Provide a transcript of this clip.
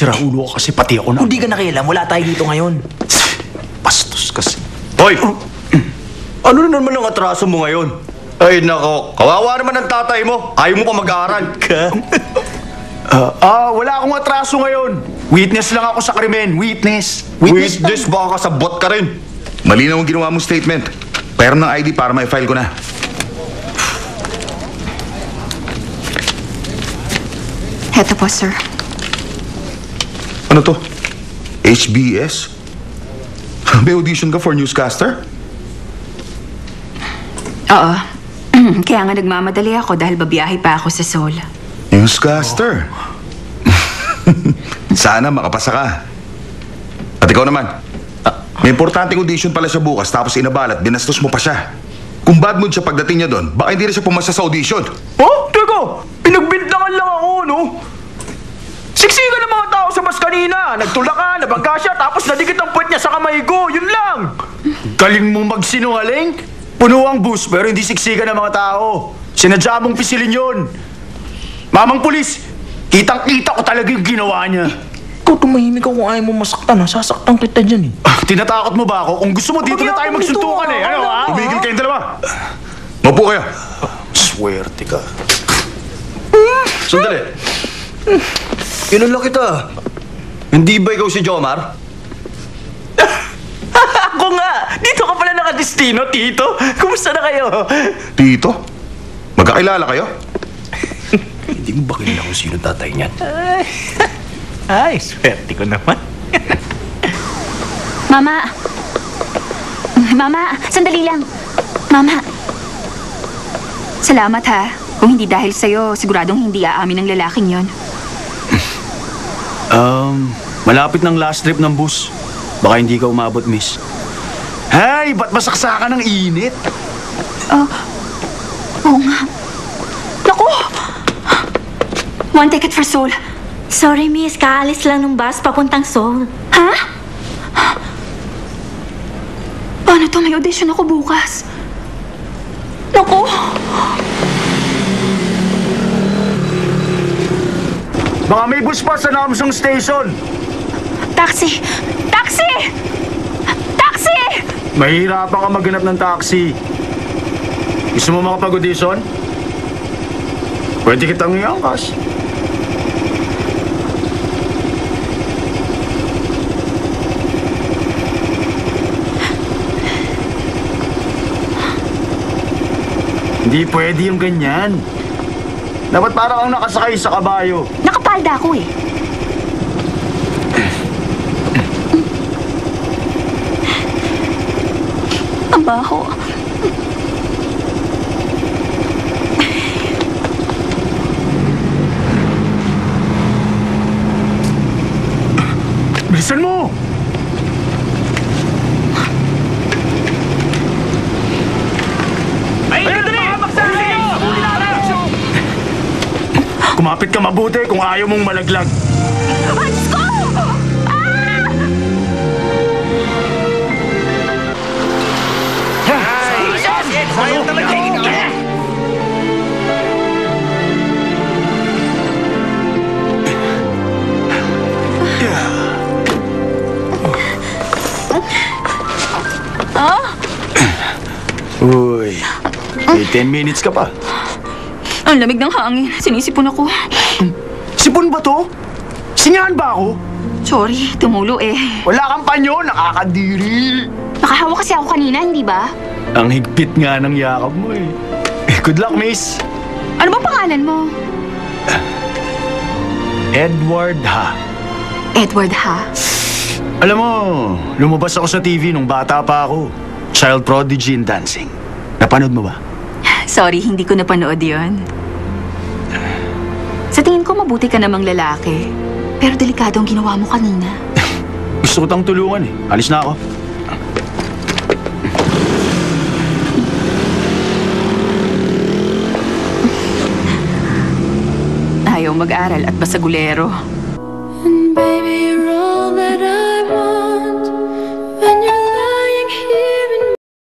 Sira ulo ka kasi pati ako na. Hindi ka nakialam, wala tayo dito ngayon. Bastos kasi. Hoy! Ano na naman ang atraso mo ngayon? Ay, nako. Kawawa naman ang tatay mo. Ayaw mo pa mag-aaral. Wala akong atraso ngayon. Witness lang ako sa krimen. Witness. Witness, baka kasabot ka rin. Malinaw ang ginawa mong statement. Pera ng ID para may file ko na. Heto po, sir. Ano to? HBS? May audition ka for newscaster? Oo. Kaya nga nagmamadali ako dahil babiyahe pa ako sa Seoul. Newscaster? Sana makapasa ka. At ikaw naman, may importanteng audition pala siya bukas tapos inabalat, binastos mo pa siya. Kung bad mood siya pagdating niya doon, baka hindi na siya pumasa sa audition. Oh, teka! Pinagbintangan lang ako, no? Siksikan ng mga tao sa bus kanina. Nagtula ka, nabangga siya, tapos nadikit ang puwet niya sa kamay ko. Yun lang! Galing mo magsinungaling? Puno ang bus pero hindi siksikan ng mga tao. Sinadya mong pisilin yun. Mamang pulis, kitang-kita ko talaga yung ginawa niya. Ikaw tumahimik ka kung ayaw mo masaktan, ha? Sasaktan kita dyan, eh. Tinatakot mo ba ako? Kung gusto mo, dito na tayo magsuntukan eh. Ano, ha? Tumigil kayong dalawa. Maupo kayo. Swerte ka. Sandali. Inula kita. Hindi ba ikaw si Jomar? Ako nga! Dito ka pala nakadestino, Tito. Kumusta na kayo? Tito? Magkakilala kayo? Hindi mo ba kilala kung sino tatay niyan? Ay, swerte ko naman. Mama! Mama, sandali lang. Mama. Salamat ha. Kung hindi dahil sa'yo, siguradong hindi aamin ng lalaking yon. Malapit ng last trip ng bus. Baka hindi ka umabot, miss. Hey, ba't masaksakan ng init? Oo nga. Naku! One ticket for Seoul. Sorry, miss. Kaalis lang ng bus papuntang Seoul. Ha? Paano to? May audition ako bukas. Naku! Baka may bus pa sa Namsong Station. Taxi! Taxi! Taxi! Mahihirapan ka maghanap ng taxi. Gusto mo makapag-audition? Pwede kitang iangkas. Hindi pwede yung ganyan. Dapat parang ang nakasakay sa kabayo. Nakapalda ako eh. Ang baho. Bilisan mo! Ay, dali! Kumapit ka mabuti kung ayaw mong malaglag. Let's go! Ayaw talaga ikaw! Uy, may 10 minutes ka pa. Ang lamig ng hangin. Sinisipon ako. Sipon ba to? Singahan ba ako? Sorry, tumulo eh. Wala kang panyo, nakakadiri. Nakahawa kasi ako kanina, hindi ba? Ang higpit nga ng yakap mo eh. Good luck, miss. Ano bang pangalan mo? Edward Ha. Edward ha? Alam mo, lumabas ako sa TV nung bata pa ako. Child prodigy in dancing. Napanood mo ba? Sorry, hindi ko napanood yun. Sa tingin ko mabuti ka namang lalaki. Pero delikado ang ginawa mo kanina. Gusto ko tang tulungan eh. Alis na ako. Ayaw mag-aral at basagulero. And baby, you're all that I